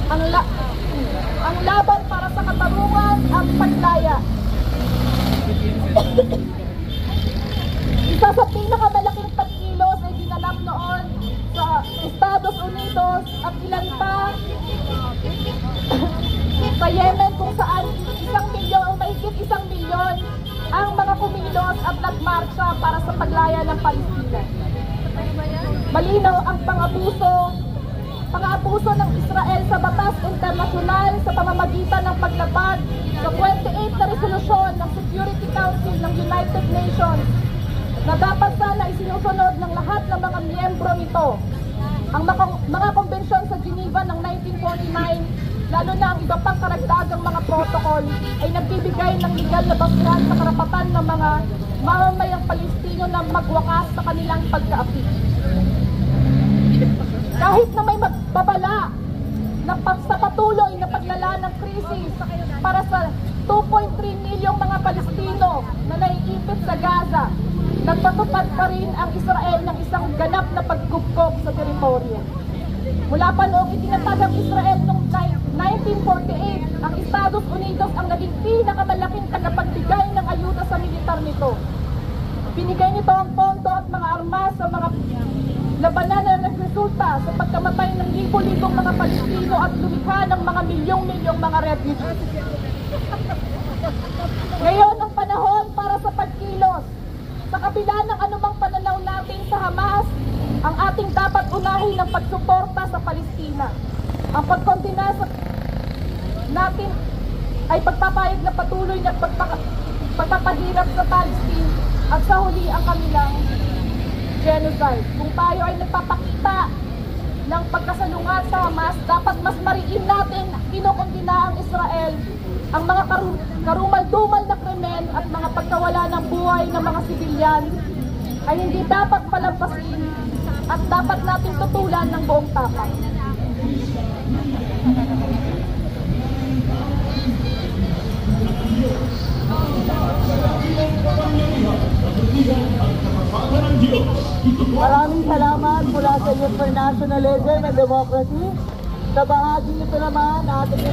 ang laban para sa katarungan at paglaya. Isa sa pinakamalaking pagkilos ay ginanap noon sa Estados Unidos at ilan pa sa Yemen, kung saan 1 milyon o mahigit 1 milyon ang mga kumilos at nagmarcha para sa paglaya ng Palestina. Malinaw ang pang-abuso ng Israel sa batas internasyonal sa pamamagitan ng paglabag sa 28 na resolusyon ng Security Council ng United Nations na dapat sana isinusunod ng lahat ng mga miyembro nito. Ang mga konbensyon sa Geneva ng 1949, lalo na ang iba pang karagdagang mga protocol, ay nagbibigay ng legal na basihan sa karapatan ng mga mamamayang Palestino na magwakas sa kanilang pagkaapi. Kahit na may magbabala sa patuloy na paglala ng krisis para sa 2.3 milyong mga Palestino na naiipit sa Gaza, nagpatupad pa rin ang Israel ng isang ganap na pagkupkop sa teritoryo. Mula pa noong itinatag ang Israel noong 1948, ang Estados Unidos ang naging pinakamalaking tagapagbigay ng ayuda sa militar nito. Binigay nito ang pondo at mga armas sa mga labanan na nagresulta sa pagkamatay ng libo-libong mga Palestino at lumikha ng mga milyong-milyong mga refugees. Ngayon ang panahon para sa pagkilos. Sa kabila ng anumang pananaw natin sa Hamas, ang ating dapat unahin ng pagsuporta sa Palestina. Ang pagkondena natin ay pagpapayag na patuloy na pagpapahirap sa Palestine at sa huli ang kanilang genocide. Kung tayo ay nagpapakita ng pagkasalungat sa Hamas, dapat mas mariin natin kinokondena ang Israel, ang mga karumal-dumal na krimen at mga pagkawala ng buhay ng mga sibilyan ay hindi dapat palampasin at dapat natin tutulan ng buong tapat. Maraming salamat mula sa Youth for Nationalism and Democracy. Sa bahagi nito naman, ating